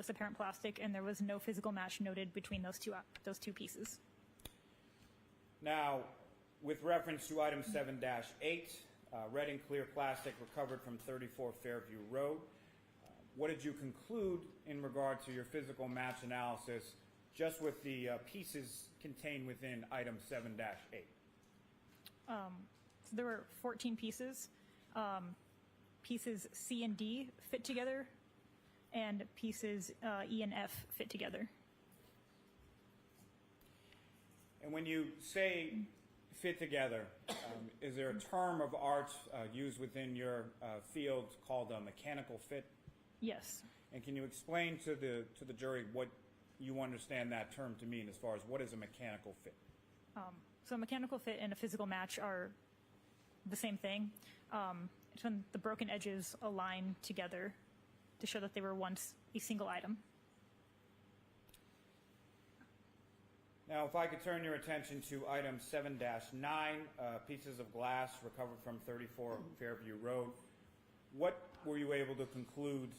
transparent plastic, and there was no physical match noted between those two pieces. Now, with reference to item 7-8, red and clear plastic recovered from 34 Fairview Road, what did you conclude in regard to your physical match analysis just with the pieces contained within item 7-8? So there were 14 pieces. Pieces C and D fit together, and pieces E and F fit together. And when you say fit together, is there a term of art used within your field called a mechanical fit? Yes. And can you explain to the jury what you understand that term to mean as far as what is a mechanical fit? So a mechanical fit and a physical match are the same thing. It's when the broken edges align together to show that they were once a single item. Now, if I could turn your attention to item 7-9, pieces of glass recovered from 34 Fairview Road. What were you able to conclude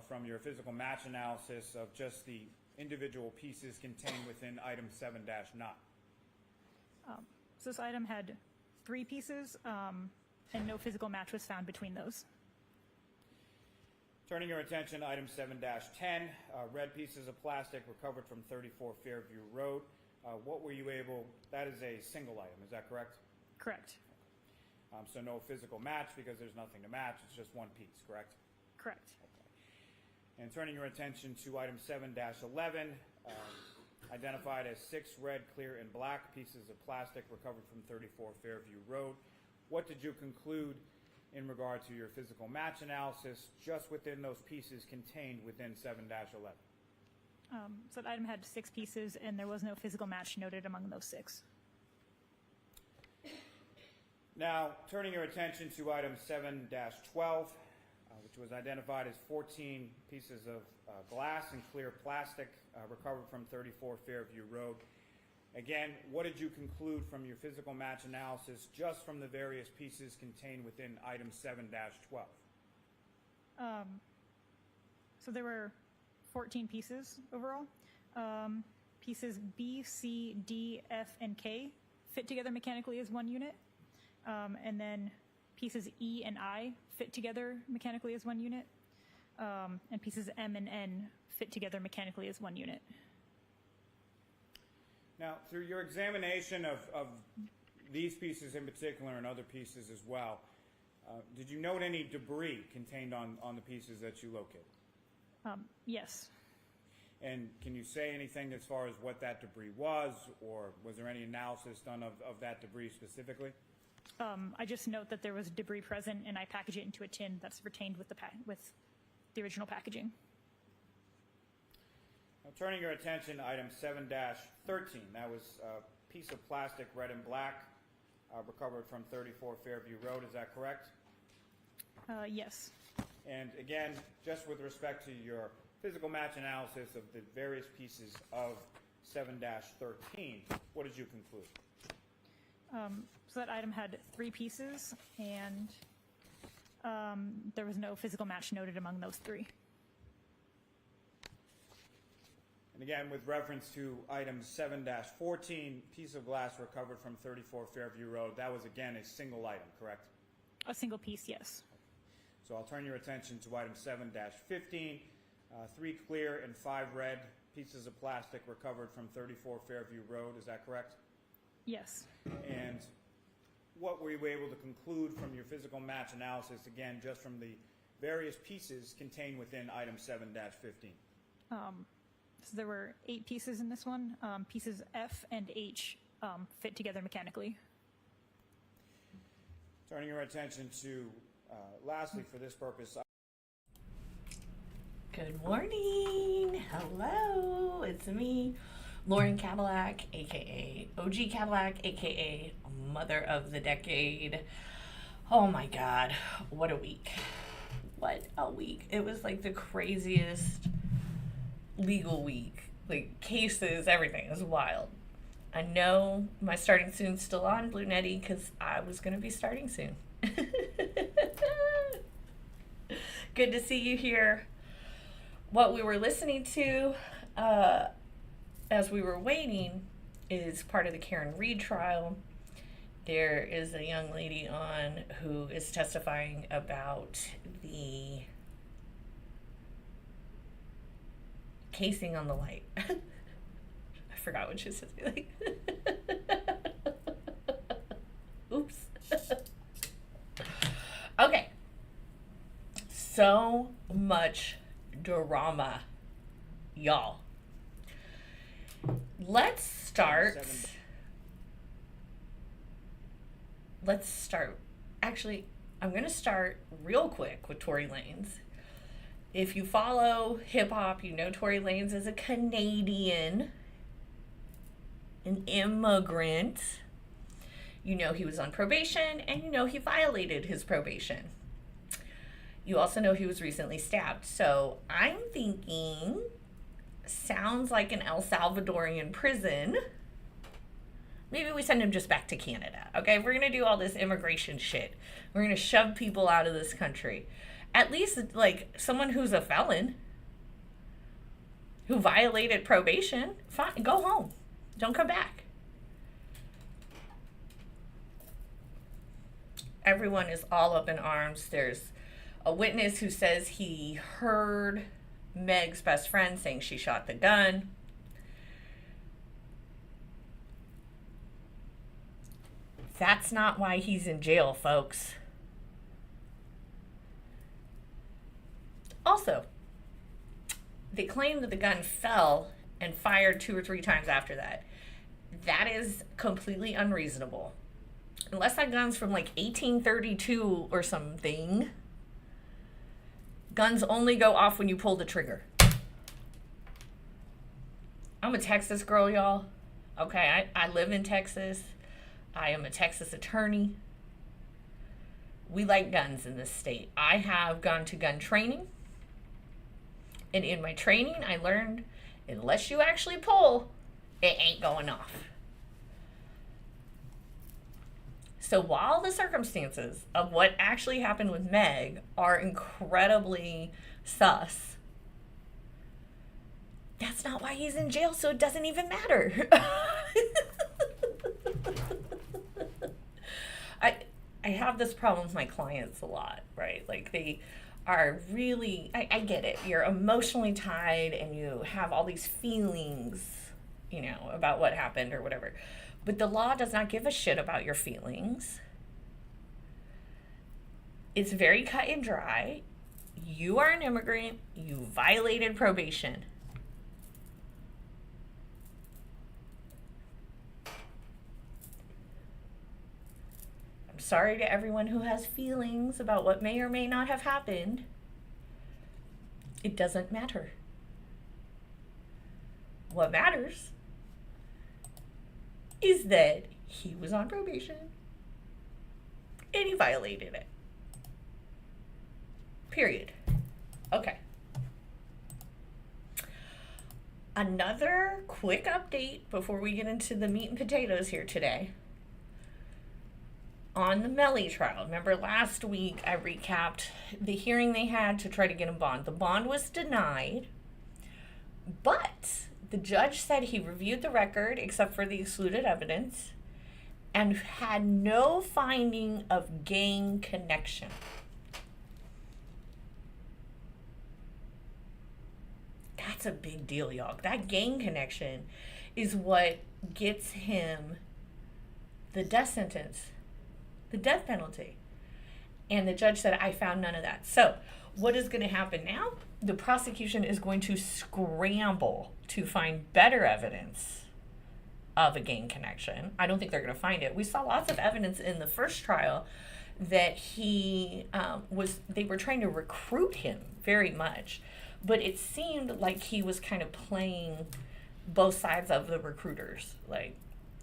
from your physical match analysis of just the individual pieces contained within item 7-9? So this item had 3 pieces, and no physical match was found between those. Turning your attention to item 7-10, red pieces of plastic recovered from 34 Fairview Road. What were you able, that is a single item, is that correct? Correct. So no physical match because there's nothing to match, it's just one piece, correct? Correct. Okay. And turning your attention to item 7-11, identified as 6 red, clear, and black pieces of plastic recovered from 34 Fairview Road. What did you conclude in regard to your physical match analysis just within those pieces contained within 7-11? So that item had 6 pieces, and there was no physical match noted among those 6. Now, turning your attention to item 7-12, which was identified as 14 pieces of glass and clear plastic recovered from 34 Fairview Road. Again, what did you conclude from your physical match analysis just from the various pieces contained within item 7-12? So there were 14 pieces overall. Pieces B, C, D, F, and K fit together mechanically as one unit. And then pieces E and I fit together mechanically as one unit. And pieces M and N fit together mechanically as one unit. Now, through your examination of these pieces in particular and other pieces as well, did you note any debris contained on the pieces that you located? Yes. And can you say anything as far as what that debris was, or was there any analysis done of that debris specifically? I just note that there was debris present, and I package it into a tin that's retained with the original packaging. Now, turning your attention to item 7-13, that was a piece of plastic, red and black, recovered from 34 Fairview Road. Is that correct? Yes. And again, just with respect to your physical match analysis of the various pieces of 7-13, what did you conclude? So that item had 3 pieces, and there was no physical match noted among those 3. And again, with reference to item 7-14, piece of glass recovered from 34 Fairview Road, that was again a single item, correct? A single piece, yes. So I'll turn your attention to item 7-15, 3 clear and 5 red pieces of plastic recovered from 34 Fairview Road, is that correct? Yes. And what were you able to conclude from your physical match analysis, again, just from the various pieces contained within item 7-15? So there were 8 pieces in this one. Pieces F and H fit together mechanically. Turning your attention to, lastly, for this purpose. Good morning. Hello. It's me, Lauren Cadillac, aka OG Cadillac, aka Mother of the Decade. Oh my God. What a week. What a week. It was like the craziest legal week. Like cases, everything. It was wild. I know my starting soon's still on, Blue Netty, because I was going to be starting soon. Good to see you here. what we were listening to as we were waiting is part of the Karen Reed trial. There is a young lady on who is testifying about the casing on the light. I forgot what she said. Like, oops. Okay. So much drama, y'all. Let's start. Actually, I'm going to start real quick with Tory Lanez. If you follow hip hop, you know Tory Lanez is a Canadian, an immigrant. You know he was on probation, and you know he violated his probation. You also know he was recently stabbed. So I'm thinking, sounds like an El Salvadorian prison. Maybe we send him just back to Canada. Okay, we're going to do all this immigration shit. We're going to shove people out of this country. At least, like, someone who's a felon, who violated probation, fine, go home. Don't come back. Everyone is all up in arms. There's a witness who says he heard Meg's best friend saying she shot the gun. That's not why he's in jail, folks. Also, they claim that the gun fell and fired 2 or 3 times after that. That is completely unreasonable. Unless that gun's from like 1832 or something. Guns only go off when you pull the trigger. I'm a Texas girl, y'all. Okay, I live in Texas. I am a Texas attorney. We like guns in this state. I have gone to gun training. And in my training, I learned, unless you actually pull, it ain't going off. So while the circumstances of what actually happened with Meg are incredibly sus, that's not why he's in jail, so it doesn't even matter. I have this problem with my clients a lot, right? Like, they are really, I get it. You're emotionally tied and you have all these feelings, you know, about what happened or whatever. But the law does not give a shit about your feelings. It's very cut and dry. You are an immigrant. You violated probation. I'm sorry to everyone who has feelings about what may or may not have happened. It doesn't matter. What matters is that he was on probation and he violated it. Period. Okay. Another quick update before we get into the meat and potatoes here today. On the Melly trial. Remember last week I recapped the hearing they had to try to get a bond. The bond was denied, but the judge said he reviewed the record except for the excluded evidence and had no finding of gang connection. That's a big deal, y'all. That gang connection is what gets him the death sentence, the death penalty. And the judge said, I found none of that. So what is going to happen now? The prosecution is going to scramble to find better evidence of a gang connection. I don't think they're going to find it. We saw lots of evidence in the first trial that they were trying to recruit him very much, but it seemed like he was kind of playing both sides of the recruiters. Like,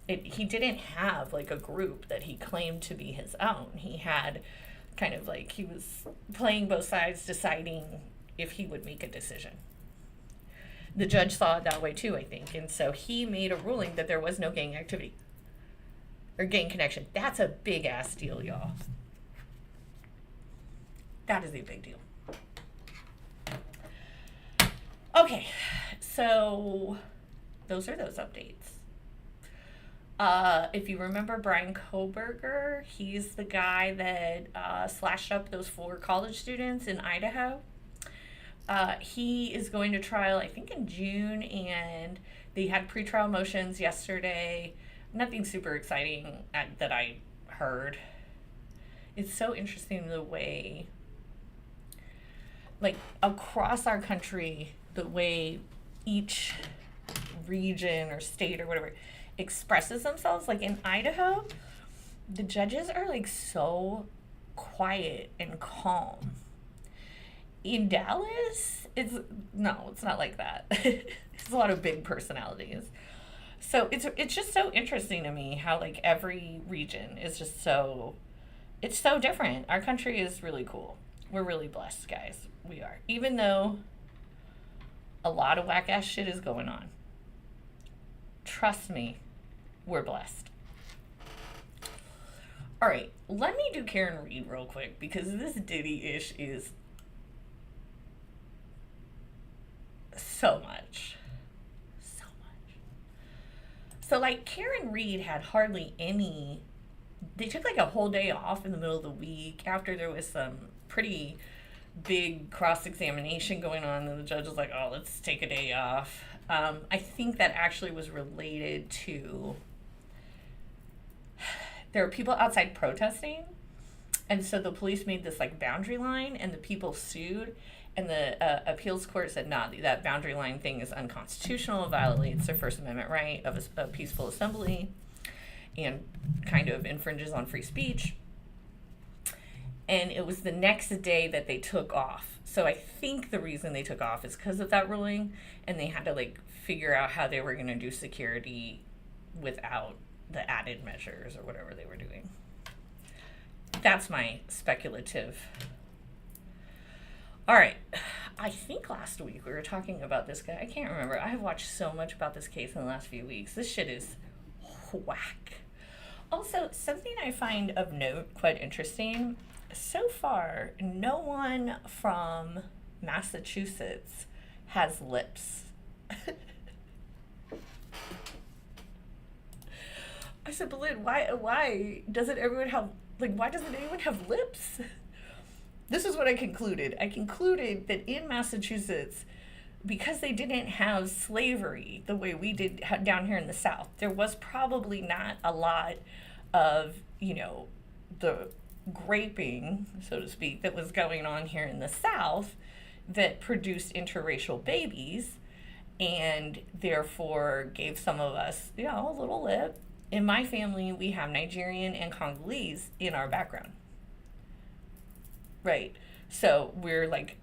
he didn't have like a group that he claimed to be his own. He had kind of like, he was playing both sides, deciding if he would make a decision. The judge saw it that way too, I think. And so he made a ruling that there was no gang activity or gang connection. That's a big ass deal, y'all. That is a big deal. Okay, so those are those updates. If you remember Bryan Kohberger, he's the guy that slashed up those 4 college students in Idaho. He is going to trial, I think, in June, and they had pretrial motions yesterday. Nothing super exciting that I heard. It's so interesting the way, like, across our country, the way each region or state or whatever expresses themselves. Like in Idaho, the judges are like so quiet and calm. In Dallas, it's not like that. It's a lot of big personalities. So it's just so interesting to me how like every region is just so, it's so different. Our country is really cool. We're really blessed, guys. We are. Even though a lot of whack ass shit is going on. Trust me, we're blessed. All right, let me do Karen Reed real quick because this Diddy-ish is so much. So much. So, like, Karen Reed had hardly any. They took like a whole day off in the middle of the week after there was some pretty big cross-examination going on, and the judge was like, oh, let's take a day off. I think that actually was related to, there were people outside protesting, and so the police made this like boundary line, and the people sued, and the appeals court said, nah, that boundary line thing is unconstitutional, violates their First Amendment right of a peaceful assembly, and kind of infringes on free speech. And it was the next day that they took off. So I think the reason they took off is because of that ruling, and they had to like figure out how they were going to do security without the added measures or whatever they were doing. That's my speculative. All right. I think last week we were talking about this guy. I can't remember. I have watched so much about this case in the last few weeks. This shit is whack. Also, something I find of note quite interesting. So far, no one from Massachusetts has lips. I said, Belinda, why doesn't everyone have, like, why doesn't anyone have lips? This is what I concluded. I concluded that in Massachusetts, because they didn't have slavery the way we did down here in the South, there was probably not a lot of, you know, the graping, so to speak, that was going on here in the South that produced interracial babies and therefore gave some of us, you know, a little lip. In my family, we have Nigerian and Congolese in our background. Right. So we're like,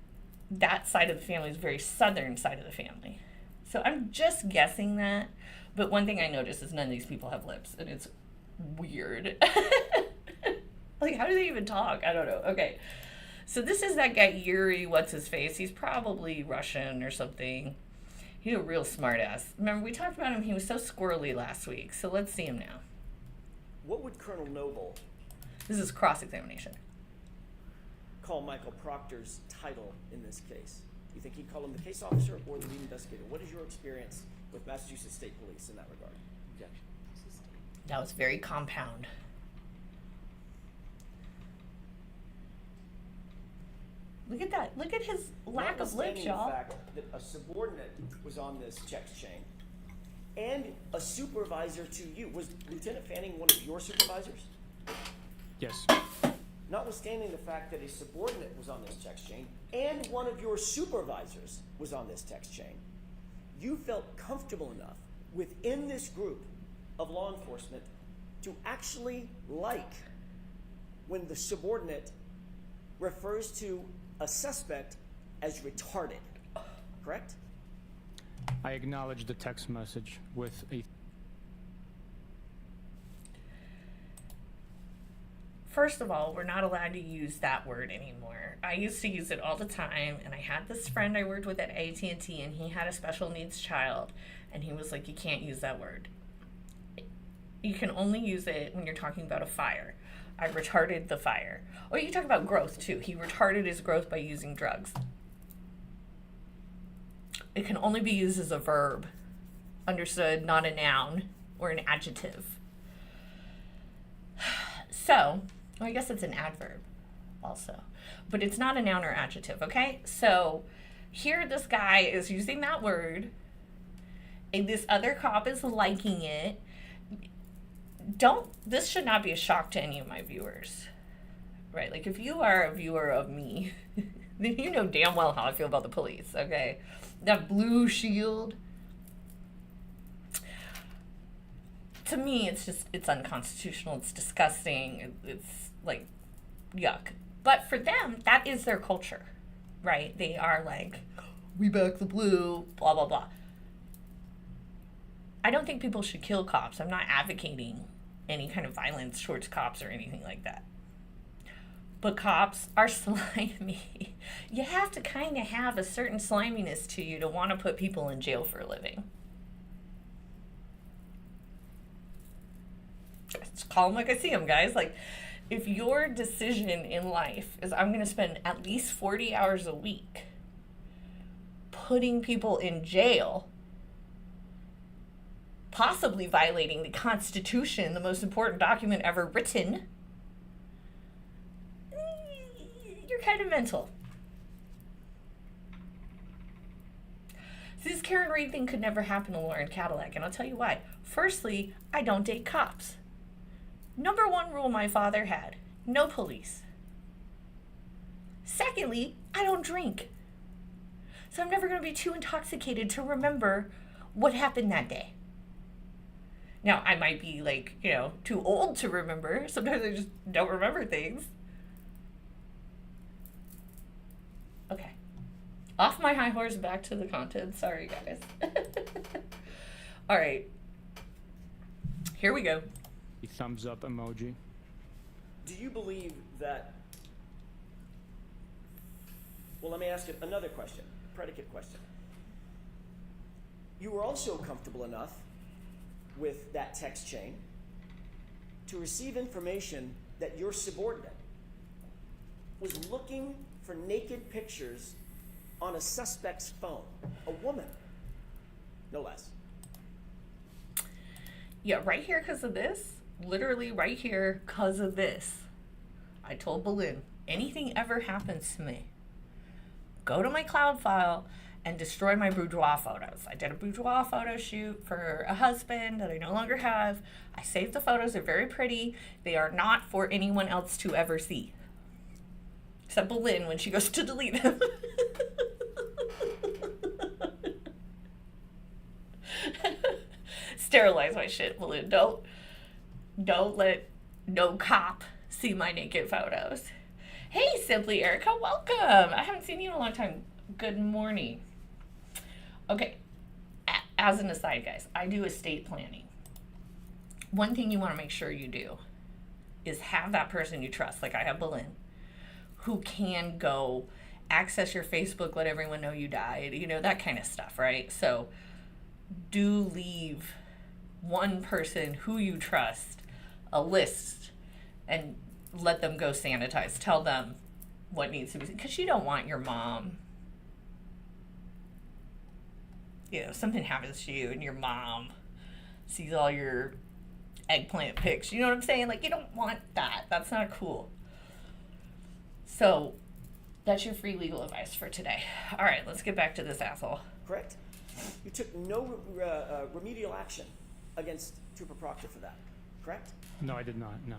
that side of the family is very southern side of the family. So I'm just guessing that. But one thing I noticed is none of these people have lips, and it's weird. Like, how do they even talk? I don't know. Okay. So this is that guy, Yuri, what's his face? He's probably Russian or something. He's a real smart ass. Remember, we talked about him. He was so squirrely last week. So let's see him now. What would Colonel Noble This is cross-examination. call Michael Proctor's title in this case? Do you think he'd call him the case officer or the lead investigator? What is your experience with Massachusetts State Police in that regard? Objection. That was very compound. Look at that. Look at his lack of lips, Notwithstanding y'all. the fact that a subordinate was on this text chain and a supervisor to you. Was Lieutenant Fanning one of your supervisors? Yes. Notwithstanding the fact that a subordinate was on this text chain and one of your supervisors was on this text chain, you felt comfortable enough within this group of law enforcement to actually like when the subordinate refers to a suspect as retarded, correct? I acknowledge the text message with a... First of all, we're not allowed to use that word anymore. I used to use it all the time, and I had this friend I worked with at AT&T, and he had a special needs child, and he was like, you can't use that word. You can only use it when you're talking about a fire. I retarded the fire. Or you talk about growth, too. He retarded his growth by using drugs. It can only be used as a verb. Understood? Not a noun or an adjective. So, well, I guess it's an adverb also. But it's not a noun or adjective, okay? So here this guy is using that word, and this other cop is liking it. This should not be a shock to any of my viewers, right? Like, if you are a viewer of me, then you know damn well how I feel about the police, okay? That blue shield, to me, it's unconstitutional. It's disgusting. It's like, yuck. But for them, that is their culture, right? They are like, we back the blue, blah, blah, blah. I don't think people should kill cops. I'm not advocating any kind of violence towards cops or anything like that. But cops are slimy. You have to kind of have a certain sliminess to you to want to put people in jail for a living. Just call them like I see them, guys. Like, if your decision in life is I'm going to spend at least 40 hours a week putting people in jail, possibly violating the Constitution, the most important document ever written, you're kind of mental. This Karen Reed thing could never happen to Lauren Cadillac, and I'll tell you why. Firstly, I don't date cops. Number one rule my father had, no police. Secondly, I don't drink. So I'm never going to be too intoxicated to remember what happened that day. Now, I might be like, too old to remember. Sometimes I just don't remember things. Okay. Off my high horse, back to the content. Sorry, guys. All right. Here we go. Thumbs up emoji. Do you believe that? Well, let me ask you another question, predicate question. You were also comfortable enough with that text chain to receive information that your subordinate was looking for naked pictures on a suspect's phone, a woman, no less. Yeah, right here because of this. Literally right here because of this. I told Boleyn, anything ever happens to me, go to my cloud file and destroy my boudoir photos. I did a boudoir photo shoot for a husband that I no longer have. I saved the photos. They're very pretty. They are not for anyone else to ever see. Except Boleyn when she goes to delete them. Sterilize my shit, Boleyn. Don't let no cop see my naked photos. Hey, Simply Erica, welcome. I haven't seen you in a long time. Good morning. Okay, as an aside, guys, I do estate planning. One thing you want to make sure you do is have that person you trust, like I have Boleyn, who can go access your Facebook, let everyone know you died, that kind of stuff, right? So do leave one person who you trust a list and let them go sanitize. Tell them what needs to be, because you don't want your mom, something happens to you and your mom sees all your eggplant pics. You know what I'm saying? Like, you don't want that. That's not cool. So that's your free legal advice for today. All right, let's get back to this asshole. Correct. You took no remedial action against Trooper Proctor for that, correct? No, I did not, no.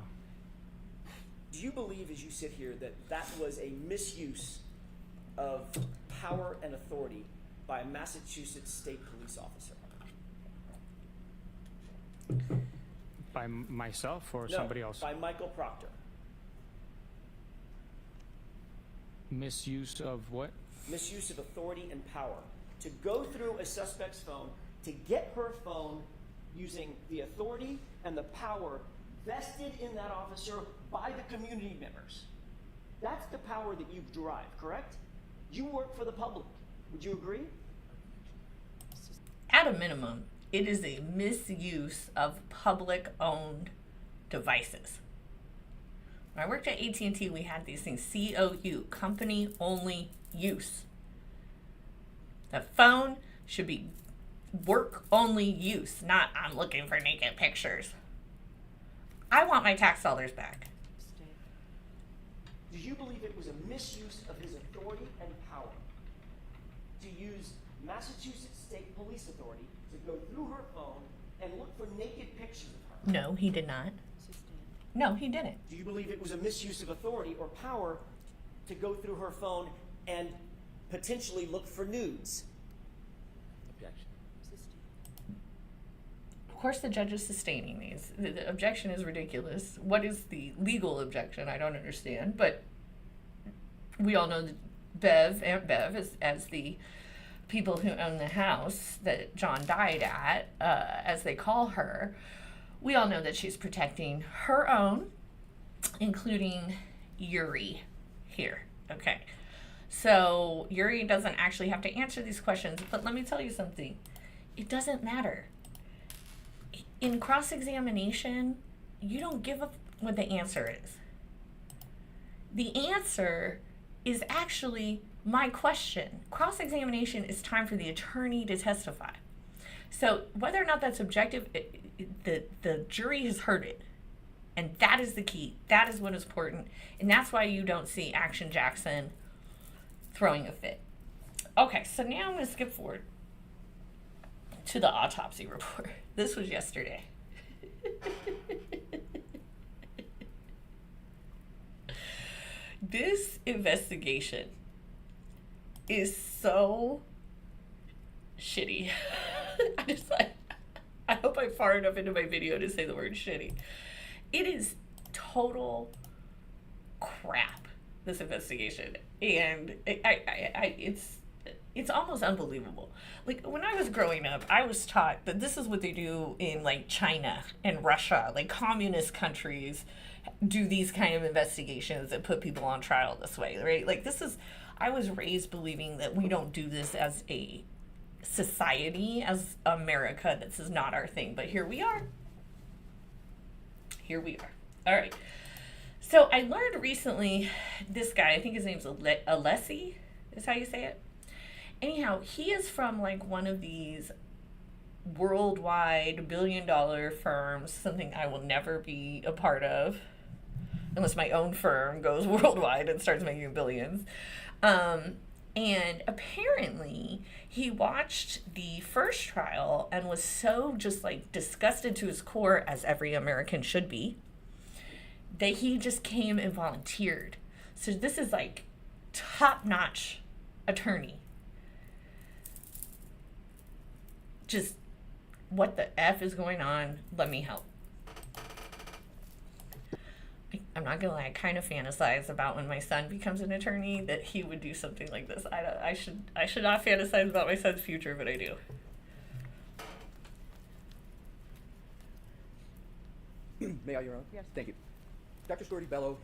Do you believe, as you sit here, that that was a misuse of power and authority by a Massachusetts state police officer? By myself or No, somebody else? by Michael Proctor. Misuse of what? Misuse of authority and power. To go through a suspect's phone, to get her phone using the authority and the power vested in that officer by the community members. That's the power that you've derived, correct? You work for the public. Would you agree? At a minimum, it is a misuse of public-owned devices. When I worked at AT&T, we had these things, COU, company-only use. The phone should be work-only use, not I'm looking for naked pictures. I want my tax dollars back. Do you believe it was a misuse of his authority and power to use Massachusetts State Police Authority to go through her phone and look for naked pictures of her? No, he did not. No, he didn't. Do you believe it was a misuse of authority or power to go through her phone and potentially look for nudes? Objection. Of course, the judge is sustaining these. The objection is ridiculous. What is the legal objection? I don't understand. But we all know that Aunt Bev, as the people who own the house that John died at, as they call her, we all know that she's protecting her own, including Yuri here. Okay. So Yuri doesn't actually have to answer these questions, but let me tell you something. It doesn't matter. In cross-examination, you don't give up what the answer is. The answer is actually my question. Cross-examination is time for the attorney to testify. So whether or not that's objective, the jury has heard it. And that is the key. That is what is important. And that's why you don't see Action Jackson throwing a fit. Okay, so now I'm going to skip forward to the autopsy report. This was yesterday. This investigation is so shitty. I hope I'm far enough into my video to say the word shitty. It is total crap, this investigation. And it's almost unbelievable. Like, when I was growing up, I was taught that this is what they do in, like, China and Russia. Like, communist countries do these kind of investigations that put people on trial this way, right? Like, I was raised believing that we don't do this as a society, as America. This is not our thing. But here we are. Here we are. All right. So I learned recently, this guy, I think his name's Alessi, is how you say it. Anyhow, he is from like one of these worldwide billion-dollar firms, something I will never be a part of, unless my own firm goes worldwide and starts making billions. And apparently he watched the first trial and was so just like disgusted to his core, as every American should be, that he just came and volunteered. So this is like top-notch attorney. Just what the F is going on? Let me help. I'm not gonna lie, I kind of fantasize about when my son becomes an attorney that he would do something like this. I should not fantasize about my son's future, but I do. May I, Your Honor? Yes. Thank you. Dr. Storti-Bello,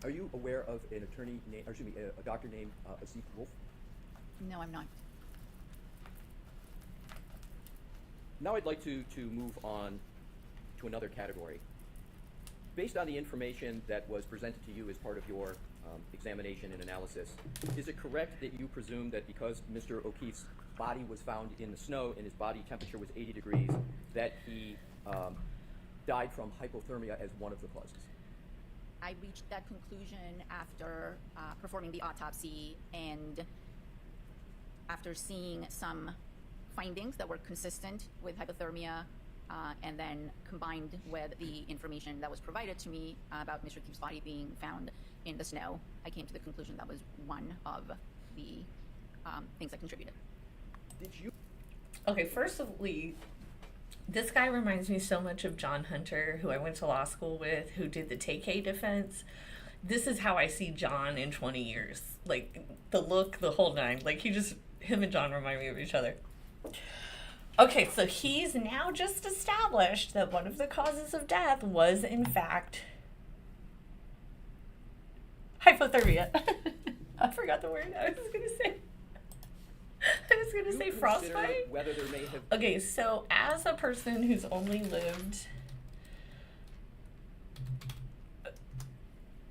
are you aware of an attorney named, or excuse me, a doctor named Asif Wolf? No, I'm not. Now I'd like to move on to another category. Based on the information that was presented to you as part of your examination and analysis, is it correct that you presume that because Mr. O'Keefe's body was found in the snow and his body temperature was 80 degrees, that he died from hypothermia as one of the causes? I reached that conclusion after performing the autopsy and after seeing some findings that were consistent with hypothermia, and then combined with the information that was provided to me about Mr. O'Keefe's body being found in the snow, I came to the conclusion that was one of the things that contributed. Did you? Okay, firstly, this guy reminds me so much of John Hunter, who I went to law school with, who did the Take defense. This is how I see John in 20 years. Like, the look, the whole nine. Like, him and John remind me of each other. Okay, so he's now just established that one of the causes of death was, in fact, hypothermia. I forgot the word I was going to say. I was going to say frostbite. Whether there may have... Okay, so as a person who's only lived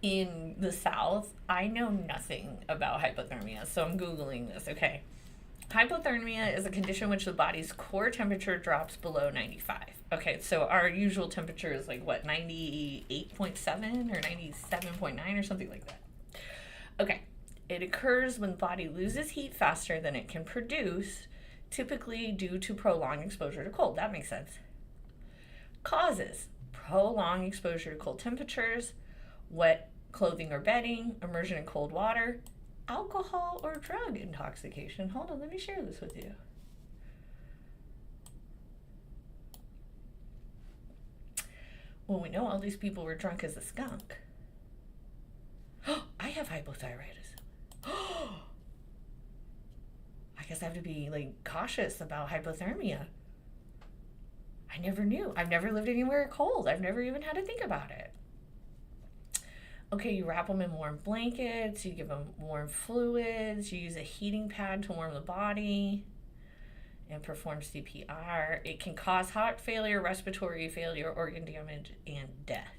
in the South, I know nothing about hypothermia, so I'm Googling this, okay? Hypothermia is a condition in which the body's core temperature drops below 95. Okay, so our usual temperature is like, what, 98.7 or 97.9 or something like that. Okay, it occurs when the body loses heat faster than it can produce, typically due to prolonged exposure to cold. That makes sense. Causes: prolonged exposure to cold temperatures, wet clothing or bedding, immersion in cold water, alcohol or drug intoxication. Hold on, let me share this with you. Well, we know all these people were drunk as a skunk. I have hypothyroidism. I guess I have to be like cautious about hypothermia. I never knew. I've never lived anywhere cold. I've never even had to think about it. Okay, you wrap them in warm blankets, you give them warm fluids, you use a heating pad to warm the body, and perform CPR. It can cause heart failure, respiratory failure, organ damage, and death.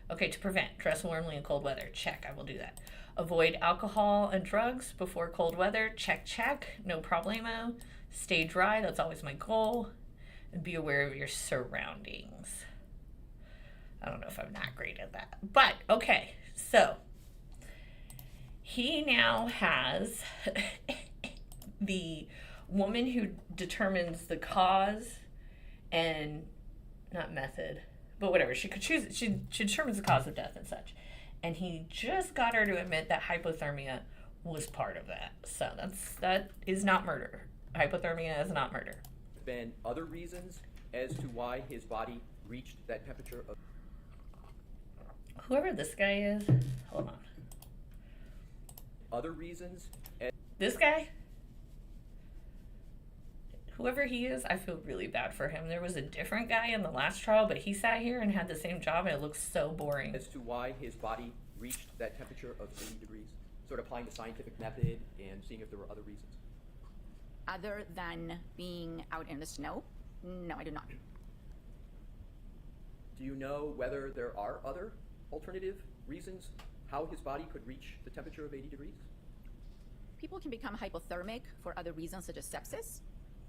Okay, to prevent, dress warmly in cold weather. Check, I will do that. Avoid alcohol and drugs before cold weather. Check, check, no problemo. Stay dry, that's always my goal. And be aware of your surroundings. I don't know if I'm not great at that. But, okay, so he now has the woman who determines the cause and, not method, but whatever, she could choose, she determines the cause of death and such. And he just got her to admit that hypothermia was part of that. So that is not murder. Hypothermia is not murder. Been other reasons as to why his body reached that temperature of... Whoever this guy is, hold on. Other reasons as... This guy? Whoever he is, I feel really bad for him. There was a different guy in the last trial, but he sat here and had the same job, and it looks so boring. As to why his body reached that temperature of 80 degrees? Sort of applying the scientific method and seeing if there were other reasons. Other than being out in the snow? No, I do not. Do you know whether there are other alternative reasons how his body could reach the temperature of 80 degrees? People can become hypothermic for other reasons such as sepsis,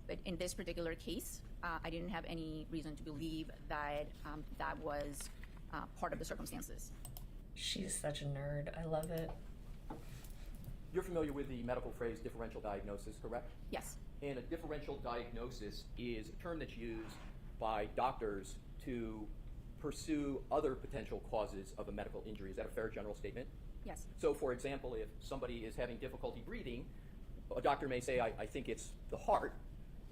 but in this particular case, I didn't have any reason to believe that that was part of the circumstances. She's such a nerd. I love it. You're familiar with the medical phrase differential diagnosis, correct? Yes. And a differential diagnosis is a term that's used by doctors to pursue other potential causes of a medical injury. Is that a fair general statement? Yes. So, for example, if somebody is having difficulty breathing, a doctor may say, I think it's the heart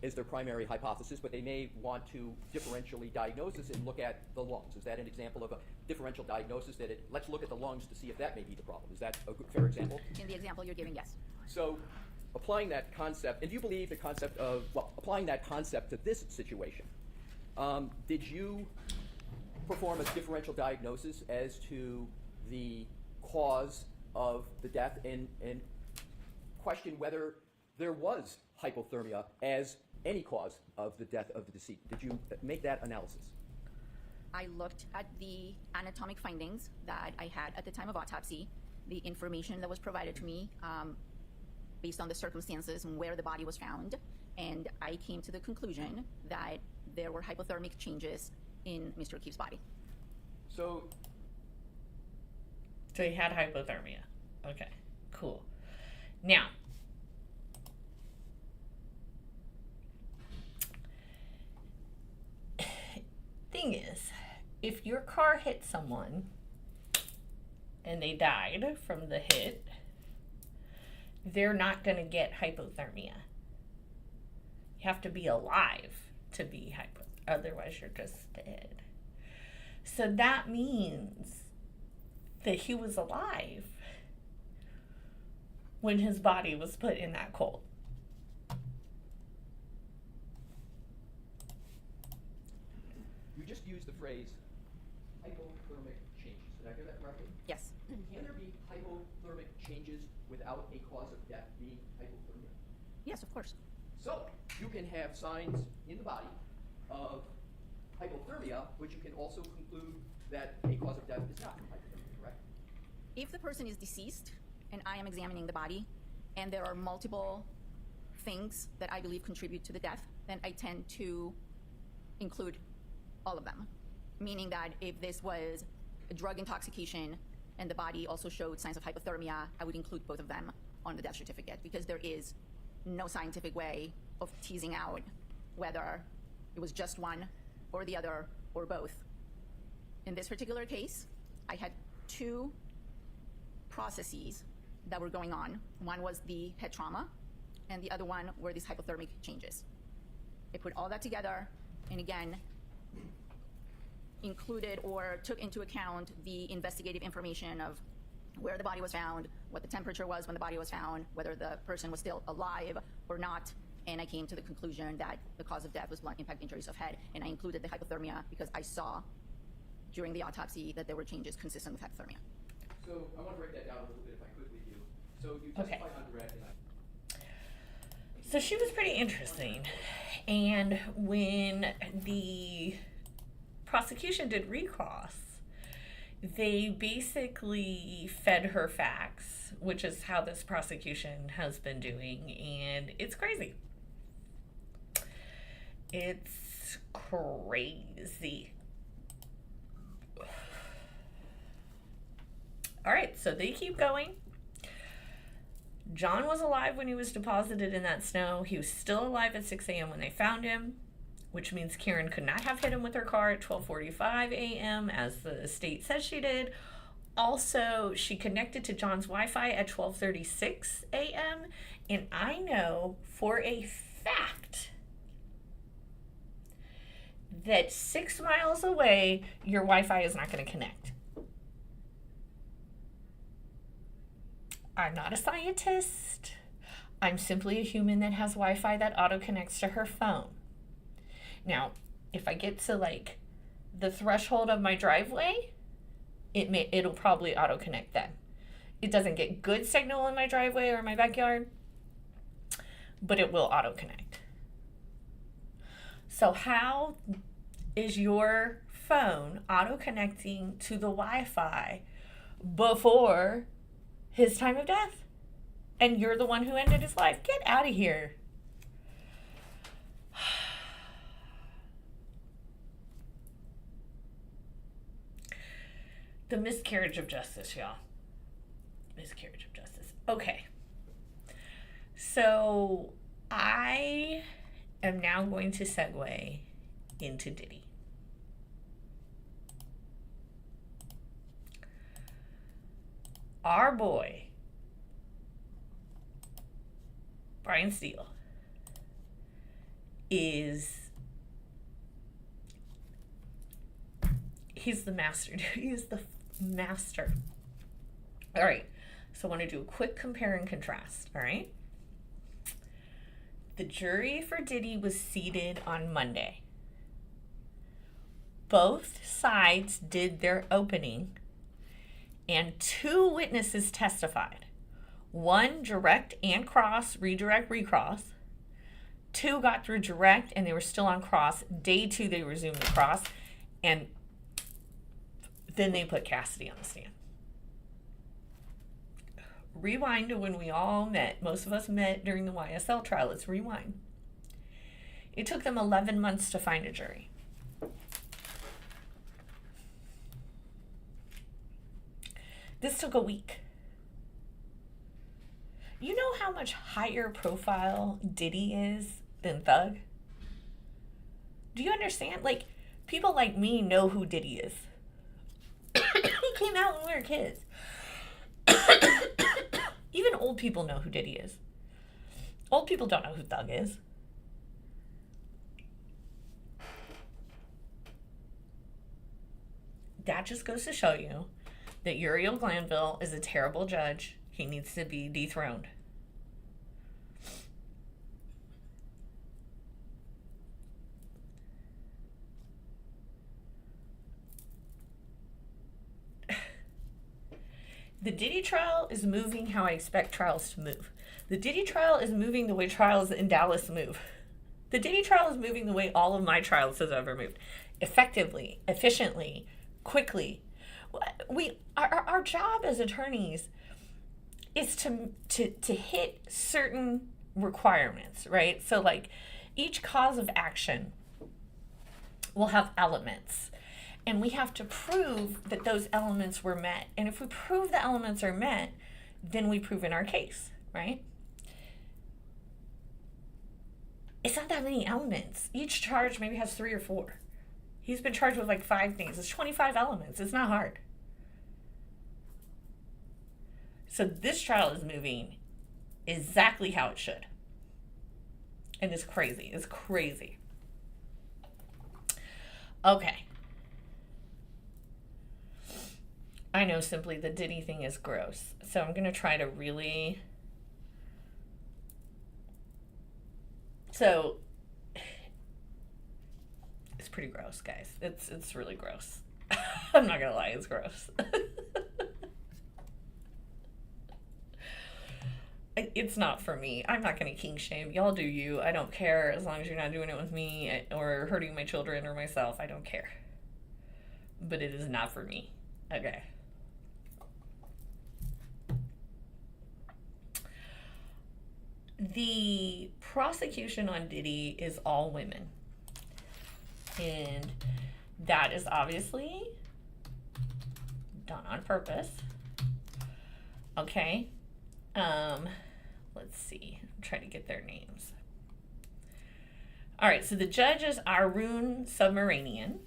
is their primary hypothesis, but they may want to differentially diagnose this and look at the lungs. Is that an example of a differential diagnosis that let's look at the lungs to see if that may be the problem? Is that a good, fair example? In the example you're giving, yes. So, applying that concept, and do you believe the concept of, well, applying that concept to this situation, did you perform a differential diagnosis as to the cause of the death and question whether there was hypothermia as any cause of the death of the deceased? Did you make that analysis? I looked at the anatomic findings that I had at the time of autopsy, the information that was provided to me based on the circumstances and where the body was found, and I came to the conclusion that there were hypothermic changes in Mr. O'Keefe's body. So he had hypothermia. Okay, cool. Now, thing is, if your car hit someone and they died from the hit, they're not going to get hypothermia. You have to be alive to be otherwise you're just dead. So that means that he was alive when his body was put in that cold. you just used the phrase hypothermic changes. Did I hear that correctly? Yes. Can there be hypothermic changes without a cause of death being hypothermia? Yes, of course. So, you can have signs in the body of hypothermia, which you can also conclude that a cause of death is not hypothermia, correct? if the person is deceased and I am examining the body and there are multiple things that I believe contribute to the death, then I tend to include all of them. Meaning that if this was a drug intoxication and the body also showed signs of hypothermia, I would include both of them on the death certificate, because there is no scientific way of teasing out whether it was just one or the other or both. In this particular case, I had two processes that were going on. One was the head trauma, and the other one were these hypothermic changes. I put all that together, and again, included or took into account the investigative information of where the body was found, what the temperature was when the body was found, whether the person was still alive or not, and I came to the conclusion that the cause of death was blunt impact injuries of head, and I included the hypothermia because I saw during the autopsy that there were changes consistent with hypothermia. So I want to break that down a little bit if I could with you. So you testified on direct, and So she was pretty interesting. And when the prosecution did recross, they basically fed her facts, which is how this prosecution has been doing, and it's crazy. It's crazy. All right, so they keep going. John was alive when he was deposited in that snow. He was still alive at 6 a.m. when they found him, which means Karen could not have hit him with her car at 12:45 a.m. as the state says she did. Also, she connected to John's Wi-Fi at 12:36 a.m. And I know for a fact that 6 miles away, your Wi-Fi is not going to connect. I'm not a scientist. I'm simply a human that has Wi-Fi that auto-connects to her phone. Now, if I get to like the threshold of my driveway, it'll probably auto-connect then. It doesn't get good signal in my driveway or my backyard, but it will auto-connect. So how is your phone auto-connecting to the Wi-Fi before his time of death? And you're the one who ended his life. Get out of here. The miscarriage of justice, y'all. Miscarriage of justice. Okay. So I am now going to segue into Diddy. Our boy, Brian Steele, he's the master. He's the master. All right. So I want to do a quick compare and contrast. All right. The jury for Diddy was seated on Monday. Both sides did their opening, and 2 witnesses testified. 1 direct and cross, redirect, recross. 2 got through direct and they were still on cross. Day 2, they resumed the cross, and then they put Cassidy on the stand. Rewind to when we all met. Most of us met during the YSL trial. Let's rewind. It took them 11 months to find a jury. This took a week. You know how much higher profile Diddy is than Thug? Do you understand? Like, people like me know who Diddy is. He came out when we were kids. Even old people know who Diddy is. Old people don't know who Thug is. That just goes to show you that Uriel Glanville is a terrible judge. He needs to be dethroned. The Diddy trial is moving how I expect trials to move. The Diddy trial is moving the way trials in Dallas move. The Diddy trial is moving the way all of my trials has ever moved. Effectively, efficiently, quickly, our job as attorneys is to hit certain requirements, right? So like each cause of action will have elements, and we have to prove that those elements were met. And if we prove the elements are met, then we prove in our case, right? It's not that many elements. Each charge maybe has 3 or 4. He's been charged with like 5 things. It's 25 elements. It's not hard. So this trial is moving exactly how it should. And it's crazy. It's crazy. Okay. I know simply the Diddy thing is gross. So I'm going to try to really... So it's pretty gross, guys. It's really gross. I'm not going to lie. It's gross. It's not for me. I'm not going to king shame. Y'all do you. I don't care as long as you're not doing it with me or hurting my children or myself. I don't care. But it is not for me. Okay. The prosecution on Diddy is all women. And that is obviously done on purpose. Okay. Let's see. I'm trying to get their names. All right, so the judge is Arun Subramanian.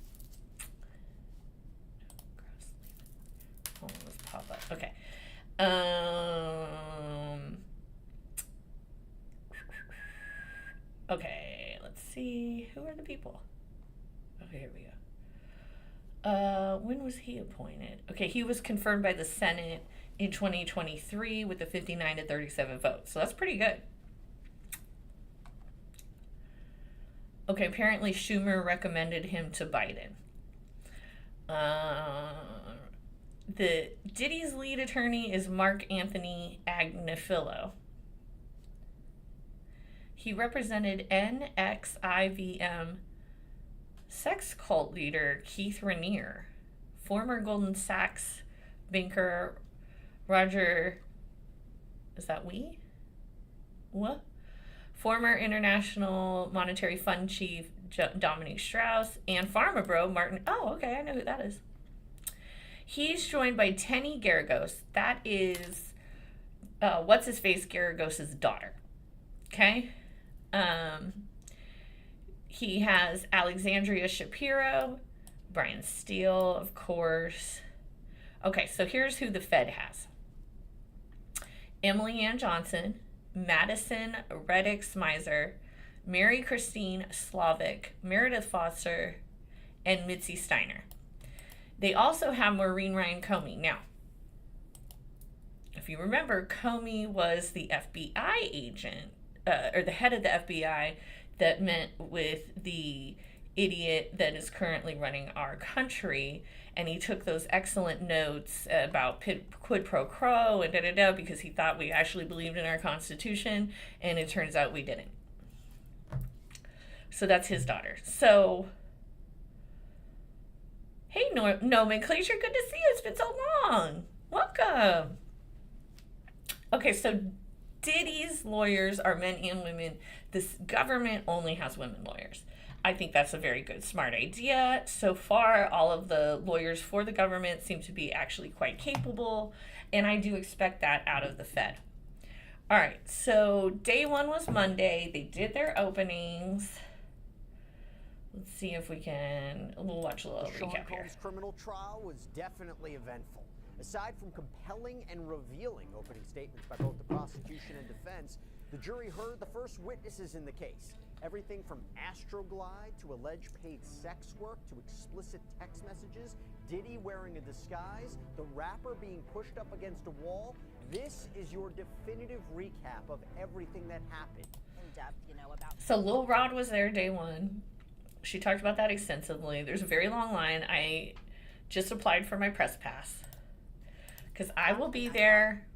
Hold on, let's pop up. Okay. Okay, let's see. Who are the people? Okay, here we go. When was he appointed? Okay, he was confirmed by the Senate in 2023 with the 59 to 37 votes. So that's pretty good. Okay, apparently Schumer recommended him to Biden. The Diddy's lead attorney is Mark Anthony Agnifilo. He represented NXIVM sex cult leader Keith Raniere, former Goldman Sachs banker Roger, is that we? What? Former International Monetary Fund chief Dominique Strauss, and pharma bro Martin. Oh, okay, I know who that is. He's joined by Tenny Garagos. That is, what's his face Garagos' daughter. Okay. He has Alexandria Shapiro, Brian Steele, of course. Okay, so here's who the Fed has. Emily Ann Johnson, Madison Reddick Smizer, Mary Christine Slavic, Meredith Foster, and Mitzi Steiner. They also have Maureen Ryan Comey. Now, if you remember, Comey was the FBI agent, or the head of the FBI that met with the idiot that is currently running our country, and he took those excellent notes about quid pro quo and da-da-da because he thought we actually believed in our Constitution, and it turns out we didn't. So that's his daughter. So, hey, Nomenclature, good to see you. It's been so long. Welcome. Okay, so Diddy's lawyers are men and women. This government only has women lawyers. I think that's a very good, smart idea. So far, all of the lawyers for the government seem to be actually quite capable, and I do expect that out of the Fed. All right, so day one was Monday. They did their openings. Let's see if we can, we'll watch a little recap here. Combs' criminal trial was definitely eventful. Aside from compelling and revealing opening statements by both the prosecution and defense, the jury heard the first witnesses in the case. Everything from Astroglide to alleged paid sex work to explicit text messages, Diddy wearing a disguise, the rapper being pushed up against a wall. This is your definitive recap of everything that happened. In depth, about. So Lil Rod was there day one. She talked about that extensively. There's a very long line. I just applied for my press pass because I will be there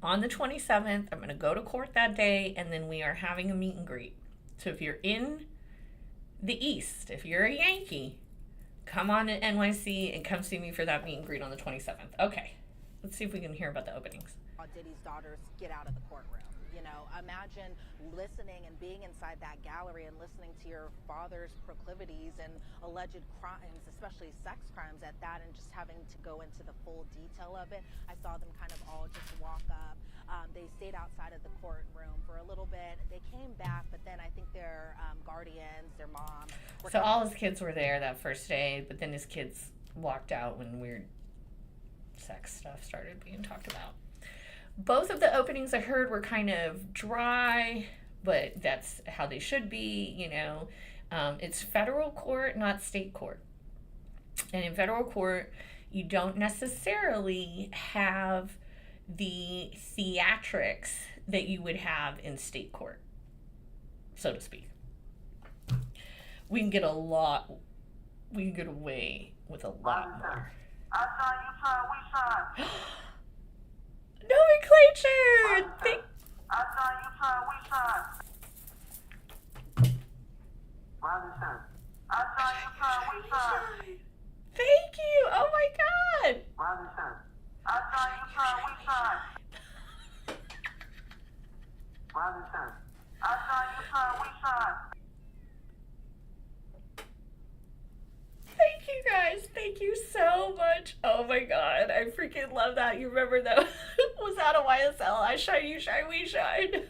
on the 27th. I'm going to go to court that day, and then we are having a meet and greet. So if you're in the East, if you're a Yankee, come on to NYC and come see me for that meet and greet on the 27th. Okay, let's see if we can hear about the openings. Diddy's daughters get out of the courtroom. You know, imagine listening and being inside that gallery and listening to your father's proclivities and alleged crimes, especially sex crimes at that, and just having to go into the full detail of it. I saw them kind of all just walk up. They stayed outside of the courtroom for a little bit. They came back, but then I think their guardians, their mom. So all his kids were there that first day, but then his kids walked out when weird sex stuff started being talked about. Both of the openings I heard were kind of dry, but that's how they should be, you know. It's federal court, not state court. And in federal court, you don't necessarily have the theatrics that you would have in state court, so to speak. We can get away with a lot more. Nomenclature! Thank you! Oh my god! Thank you guys. Thank you so much. Oh my god. I freaking love that. You remember that was out of YSL. I shine, you shine, we shine.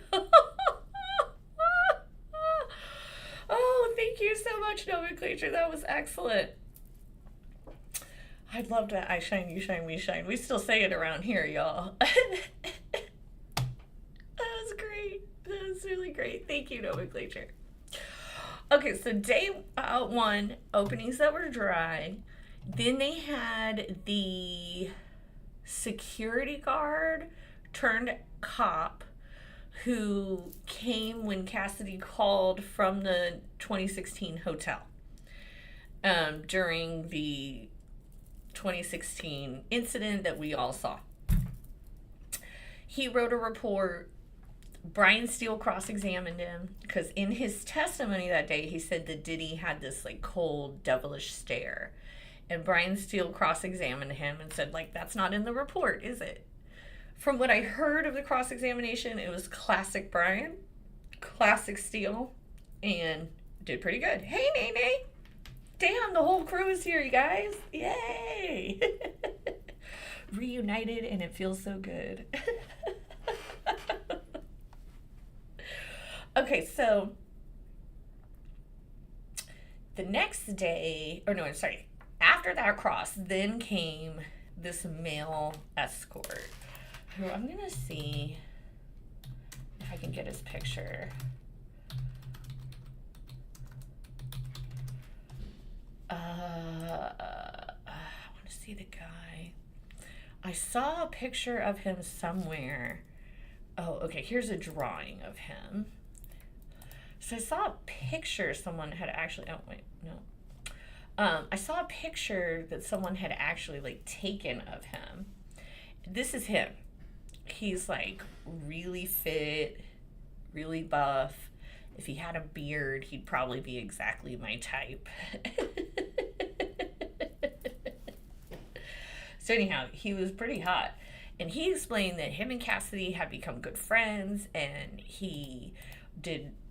Oh, thank you so much, Nomenclature. That was excellent. I loved that. I shine, you shine, we shine. We still say it around here, y'all. That was great. That was really great. Thank you, Nomenclature. Okay, so day one, openings that were dry. Then they had the security guard turned cop who came when Cassidy called from the 2016 hotel during the 2016 incident that we all saw. He wrote a report. Brian Steele cross-examined him because in his testimony that day, he said that Diddy had this like cold, devilish stare. And Brian Steele cross-examined him and said, like, that's not in the report, is it? From what I heard of the cross-examination, it was classic Brian, classic Steele, and did pretty good. Hey, Nene! Damn, the whole crew is here, you guys. Yay! Reunited, and it feels so good. Okay, so the next day, after that cross, then came this male escort, who I'm going to see if I can get his picture. I want to see the guy. I saw a picture of him somewhere. Oh, okay, here's a drawing of him. So I saw a picture someone had actually, oh wait, no. I saw a picture that someone had actually like taken of him. This is him. He's like really fit, really buff. If he had a beard, he'd probably be exactly my type. So anyhow, he was pretty hot. And he explained that him and Cassidy had become good friends, and he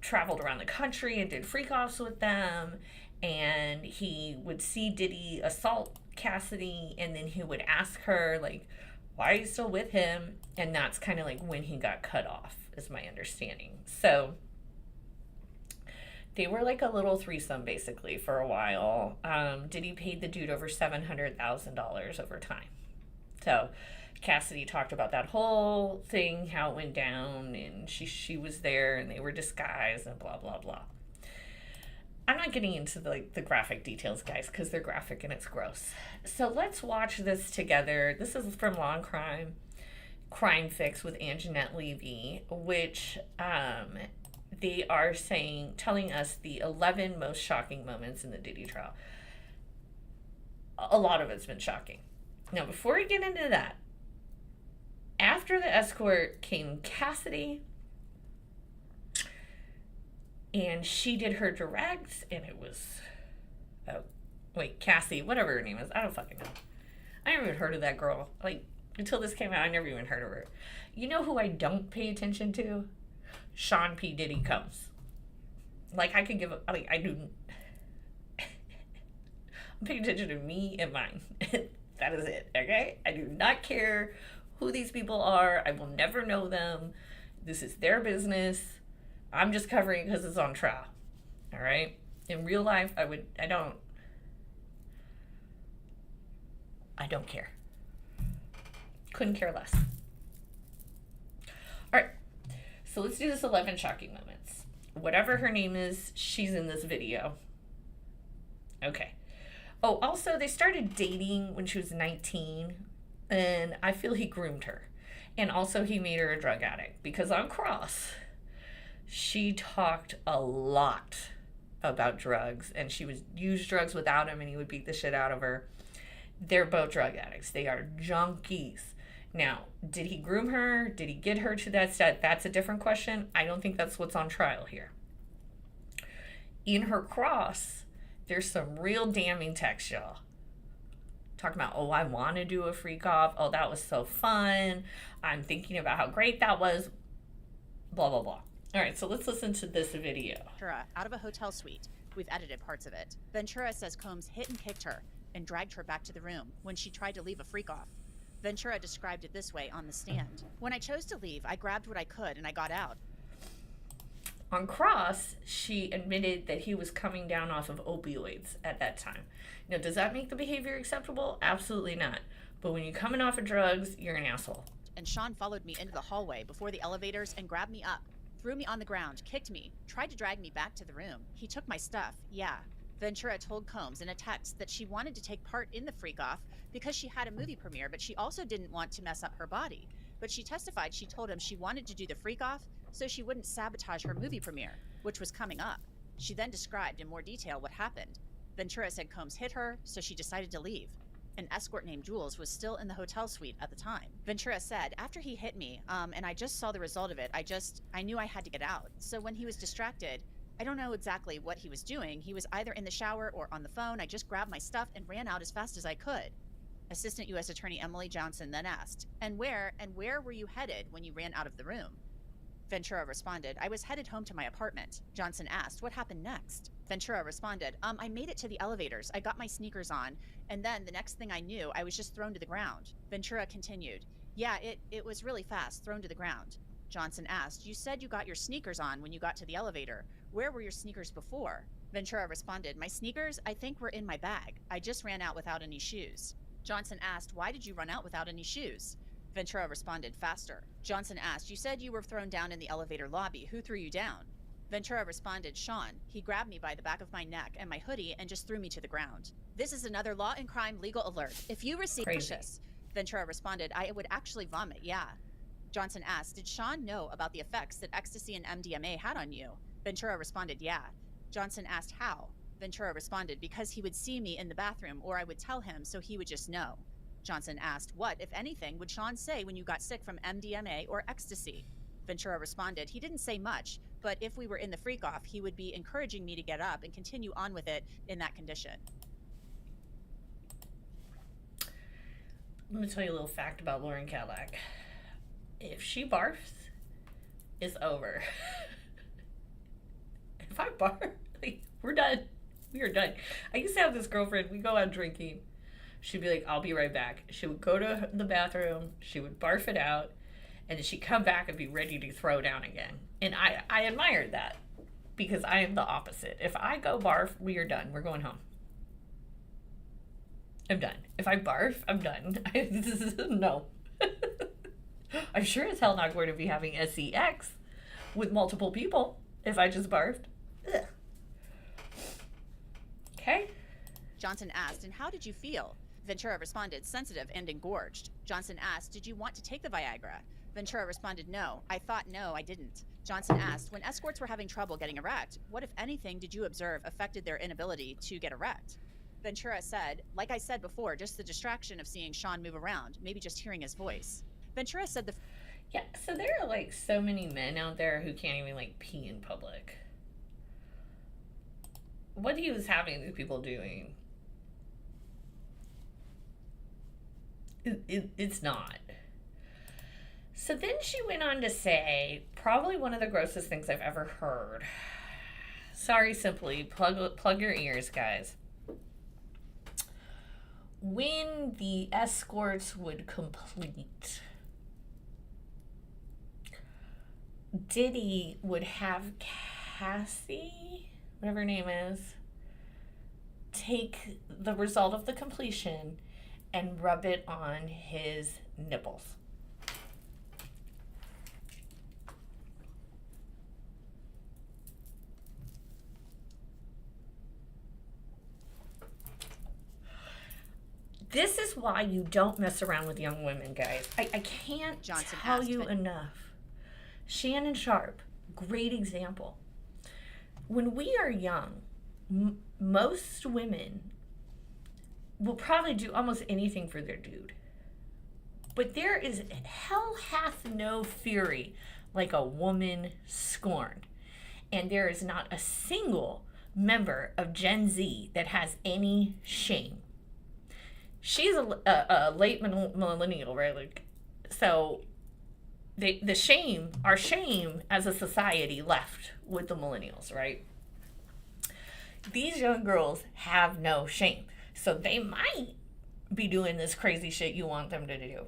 traveled around the country and did freak-offs with them, and he would see Diddy assault Cassidy, and then he would ask her, like, why are you still with him? And that's kind of like when he got cut off, is my understanding. So they were like a little threesome, basically, for a while. Diddy paid the dude over $700,000 over time. So Cassidy talked about that whole thing, how it went down, and she was there, and they were disguised, and blah, blah, blah. I'm not getting into the graphic details, guys, because they're graphic and it's gross. So let's watch this together. This is from Law and Crime Fix with Anjanette Levy, which they are telling us the 11 most shocking moments in the Diddy trial. A lot of it's been shocking. Now, before we get into that, after the escort came Cassidy, and she did her directs, and it was Wait, Cassie, whatever her name is. I don't fucking know. I never even heard of that girl. Like, until this came out, I never even heard of her. You know who I don't pay attention to? Sean P. Diddy Combs. Like, I could give a, like, I do. I'm paying attention to me and mine. That is it, okay? I do not care who these people are. I will never know them. This is their business. I'm just covering it because it's on trial. All right? In real life, I don't care. Couldn't care less. All right. So let's do this 11 shocking moments. Whatever her name is, she's in this video. Okay. Oh, also, they started dating when she was 19, and I feel he groomed her. And also, he made her a drug addict, because on Cross, she talked a lot about drugs, and she would use drugs without him, and he would beat the shit out of her. They're both drug addicts. They are junkies. Now, did he groom her? Did he get her to that state? That's a different question. I don't think that's what's on trial here. In her Cross, there's some real damning text, y'all. Talking about, oh, I want to do a freak off. Oh, that was so fun. I'm thinking about how great that was. Blah, blah, blah. All right, so let's listen to this video. Ventura out of a hotel suite. We've edited parts of it. Ventura says Combs hit and kicked her and dragged her back to the room when she tried to leave a freak off. Ventura described it this way on the stand. When I chose to leave, I grabbed what I could and I got out. On Cross, she admitted that he was coming down off of opioids at that time. Now, does that make the behavior acceptable? Absolutely not. But when you're coming off of drugs, you're an asshole. And Sean followed me into the hallway before the elevators and grabbed me up, threw me on the ground, kicked me, tried to drag me back to the room. He took my stuff, yeah. Ventura told Combs in a text that she wanted to take part in the freak-off because she had a movie premiere, but she also didn't want to mess up her body. But she testified she told him she wanted to do the freak-off so she wouldn't sabotage her movie premiere, which was coming up. She then described in more detail what happened. Ventura said Combs hit her, so she decided to leave. An escort named Jules was still in the hotel suite at the time. Ventura said, after he hit me, and I just saw the result of it, I knew I had to get out. So when he was distracted, I don't know exactly what he was doing. He was either in the shower or on the phone. I just grabbed my stuff and ran out as fast as I could. Assistant U.S. Attorney Emily Johnson then asked, and where were you headed when you ran out of the room? Ventura responded, I was headed home to my apartment. Johnson asked, what happened next? Ventura responded, I made it to the elevators. I got my sneakers on, and then the next thing I knew, I was just thrown to the ground. Ventura continued, yeah, it was really fast, thrown to the ground. Johnson asked, you said you got your sneakers on when you got to the elevator. Where were your sneakers before? Ventura responded, my sneakers, I think, were in my bag. I just ran out without any shoes. Johnson asked, why did you run out without any shoes? Ventura responded, faster. Johnson asked, you said you were thrown down in the elevator lobby. Who threw you down? Ventura responded, Sean. He grabbed me by the back of my neck and my hoodie and just threw me to the ground. This is another law and crime legal alert. If you receive this, Ventura responded, I would actually vomit, yeah. Johnson asked, did Sean know about the effects that ecstasy and MDMA had on you? Ventura responded, yeah. Johnson asked, how? Ventura responded, because he would see me in the bathroom or I would tell him so he would just know. Johnson asked, what, if anything, would Sean say when you got sick from MDMA or ecstasy? Ventura responded, he didn't say much, but if we were in the freak-off, he would be encouraging me to get up and continue on with it in that condition. Let me tell you a little fact about Lauren Cadillac. If she barfs, it's over. If I barf, like, we're done. We are done. I used to have this girlfriend, we go out drinking. She'd be like, I'll be right back. She would go to the bathroom, she would barf it out, and then she'd come back and be ready to throw down again. And I admired that because I am the opposite. If I go barf, we are done. We're going home. I'm done. If I barf, I'm done. No. I'm sure as hell not going to be having sex with multiple people if I just barfed. Ugh. Okay. Johnson asked, and how did you feel? Ventura responded, sensitive and engorged. Johnson asked, did you want to take the Viagra? Ventura responded, no. I thought no, I didn't. Johnson asked, when escorts were having trouble getting erect, what, if anything, did you observe affected their inability to get erect? Ventura said, like I said before, just the distraction of seeing Sean move around, maybe just hearing his voice. Ventura said yeah, so there are like so many men out there who can't even like pee in public. What he was having these people doing It's not. So then she went on to say, probably one of the grossest things I've ever heard. Sorry, simply, plug your ears, guys. When the escorts would complete, Diddy would have Cassie, whatever her name is, take the result of the completion and rub it on his nipples. This is why you don't mess around with young women, guys. I can't Johnson tell asked, you but- enough. Shannon Sharp, great example. When we are young, most women will probably do almost anything for their dude. But there is hell hath no fury like a woman scorned. And there is not a single member of Gen Z that has any shame. She's a late millennial, right? Like, so our shame as a society left with the millennials, right? These young girls have no shame. So they might be doing this crazy shit you want them to do.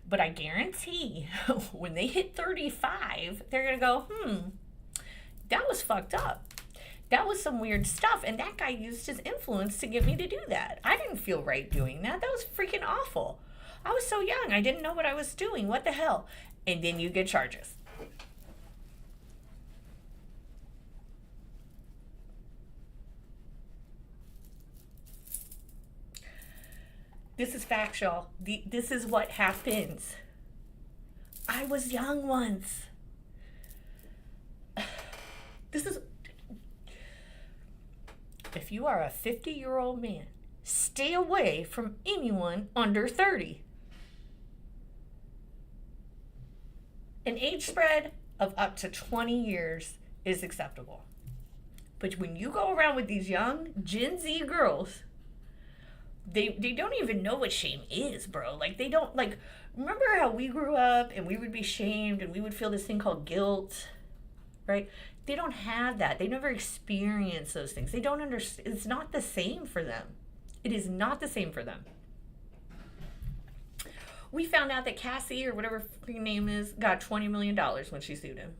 But I guarantee when they hit 35, they're going to go, that was fucked up. That was some weird stuff. And that guy used his influence to get me to do that. I didn't feel right doing that. That was freaking awful. I was so young. I didn't know what I was doing. What the hell? And then you get charges. This is factual. This is what happens. I was young once. This is... If you are a 50-year-old man, stay away from anyone under 30. An age spread of up to 20 years is acceptable. But when you go around with these young Gen Z girls, they don't even know what shame is, bro. Like, they don't, like, remember how we grew up and we would be shamed and we would feel this thing called guilt, right? They don't have that. They never experienced those things. They don't understand. It's not the same for them. It is not the same for them. We found out that Cassie, or whatever her name is, got $20 million when she sued him.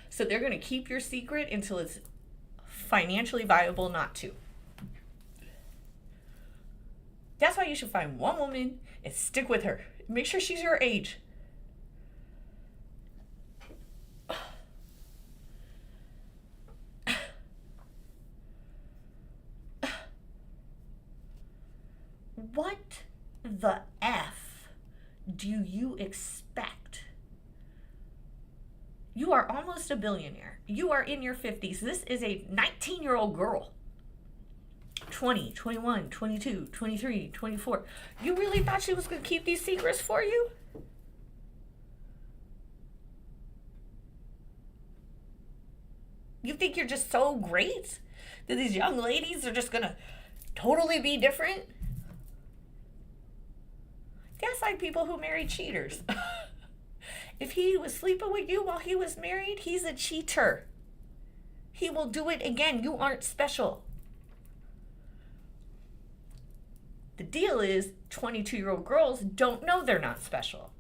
So they're going to keep your secret until it's financially viable not to. That's why you should find one woman and stick with her. Make sure she's your age. What the F do you expect? You are almost a billionaire. You are in your 50s. This is a 19-year-old girl. 20, 21, 22, 23, 24. You really thought she was going to keep these secrets for you? You think you're just so great that these young ladies are just going to totally be different? That's like people who marry cheaters. If he was sleeping with you while he was married, he's a cheater. He will do it again. You aren't special. The deal is 22-year-old girls don't know they're not special.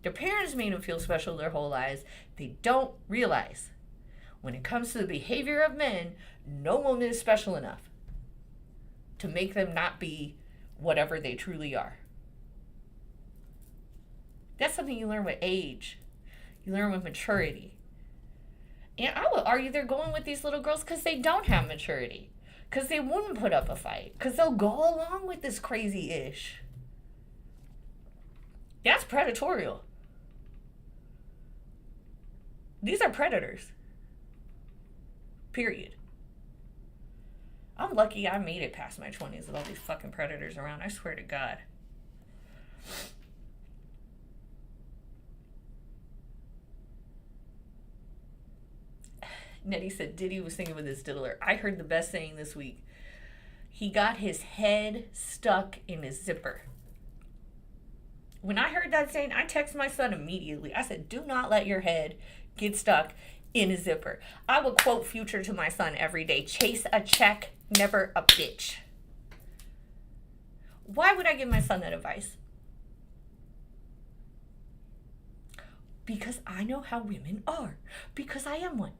Their parents made them feel special their whole lives. They don't realize when it comes to the behavior of men, no woman is special enough to make them not be whatever they truly are. That's something you learn with age. You learn with maturity. And I would argue they're going with these little girls because they don't have maturity. Because they wouldn't put up a fight. Because they'll go along with this crazy ish. That's predatorial. These are predators. Period. I'm lucky I made it past my 20s with all these fucking predators around. I swear to God. Nettie said Diddy was singing with his diddler. I heard the best saying this week. He got his head stuck in his zipper. When I heard that saying, I texted my son immediately. I said, do not let your head get stuck in a zipper. I will quote Future to my son every day. Chase a check, never a bitch. Why would I give my son that advice? Because I know how women are. Because I am one.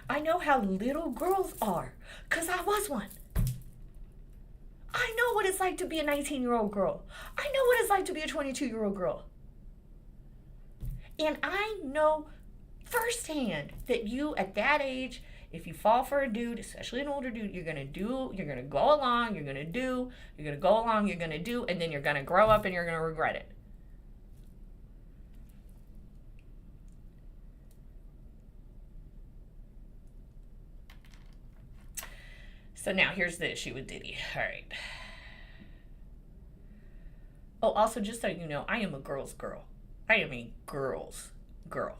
I know how little girls are. Because I was one. I know what it's like to be a 19-year-old girl. I know what it's like to be a 22-year-old girl. And I know firsthand that you at that age, if you fall for a dude, especially an older dude, you're going to go along, you're going to do, and then you're going to grow up and you're going to regret it. So now here's the issue with Diddy. All right. Oh, also, just so you know, I am a girl's girl. I am a girl's girl.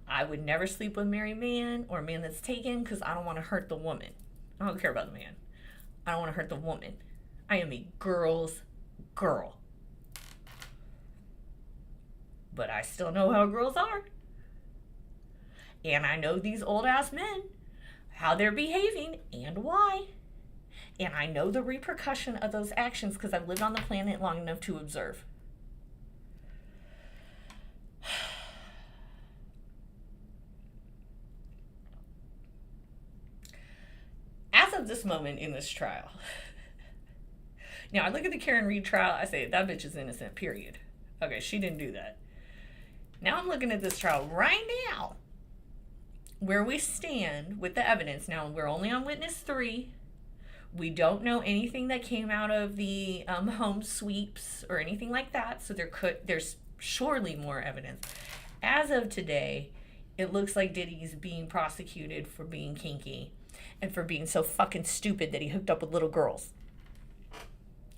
I would never sleep with a married man or a man that's taken because I don't want to hurt the woman. I don't care about the man. I don't want to hurt the woman. I am a girl's girl. But I still know how girls are. And I know these old-ass men, how they're behaving and why. And I know the repercussion of those actions because I've lived on the planet long enough to observe. As of this moment in this trial, now I look at the Karen Reed trial, I say, that bitch is innocent, period. Okay, she didn't do that. Now I'm looking at this trial right now, where we stand with the evidence. Now, we're only on witness 3. We don't know anything that came out of the home sweeps or anything like that, so there's surely more evidence. As of today, it looks like Diddy's being prosecuted for being kinky and for being so fucking stupid that he hooked up with little girls.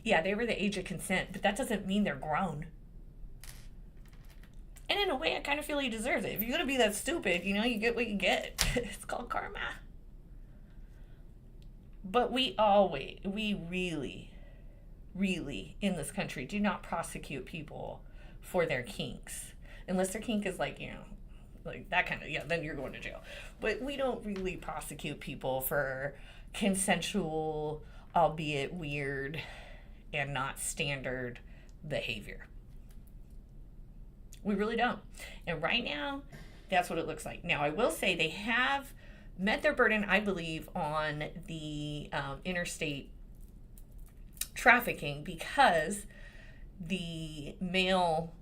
Yeah, they were the age of consent, but that doesn't mean they're grown. And in a way, I kind of feel he deserves it. If you're going to be that stupid, you get what you get. It's called karma. But we really, really, in this country, do not prosecute people for their kinks. Unless their kink is like that kind of, then you're going to jail. But we don't really prosecute people for consensual, albeit weird, and not standard behavior. We really don't. And right now, that's what it looks like. Now, I will say they have met their burden, I believe, on the interstate trafficking because the male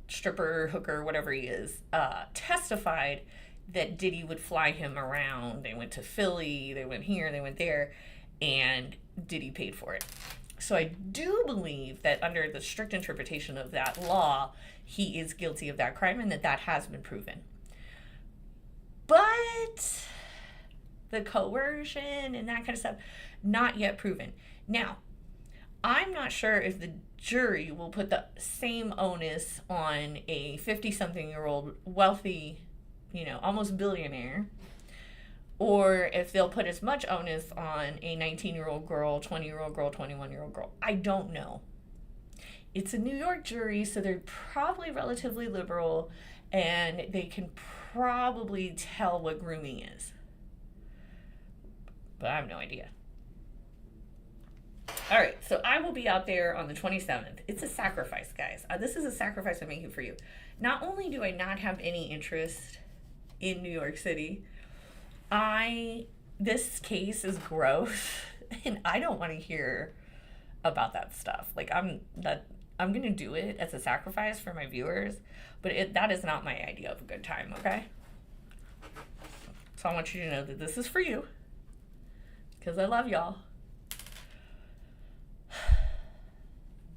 stripper, hooker, whatever he is, testified that Diddy would fly him around. They went to Philly, they went here, they went there, and Diddy paid for it. So I do believe that under the strict interpretation of that law, he is guilty of that crime and that has been proven. But the coercion and that kind of stuff, not yet proven. Now, I'm not sure if the jury will put the same onus on a 50-something-year-old wealthy, almost billionaire, or if they'll put as much onus on a 19-year-old girl, 20-year-old girl, 21-year-old girl. I don't know. It's a New York jury, so they're probably relatively liberal, and they can probably tell what grooming is. But I have no idea. All right, so I will be out there on the 27th. It's a sacrifice, guys. This is a sacrifice I'm making for you. Not only do I not have any interest in New York City, this case is gross, and I don't want to hear about that stuff. Like, I'm going to do it as a sacrifice for my viewers, but that is not my idea of a good time, okay? So I want you to know that this is for you, because I love y'all.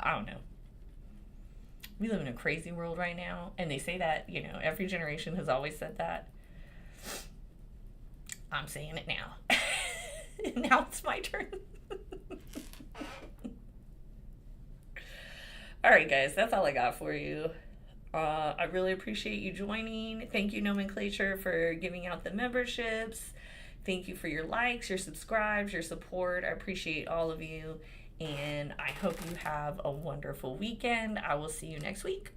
I don't know. We live in a crazy world right now, and they say that, every generation has always said that. I'm saying it now. Now it's my turn. All right, guys, that's all I got for you. I really appreciate you joining. Thank you, Nomenclature, for giving out the memberships. Thank you for your likes, your subscribes, your support. I appreciate all of you. And I hope you have a wonderful weekend. I will see you next week.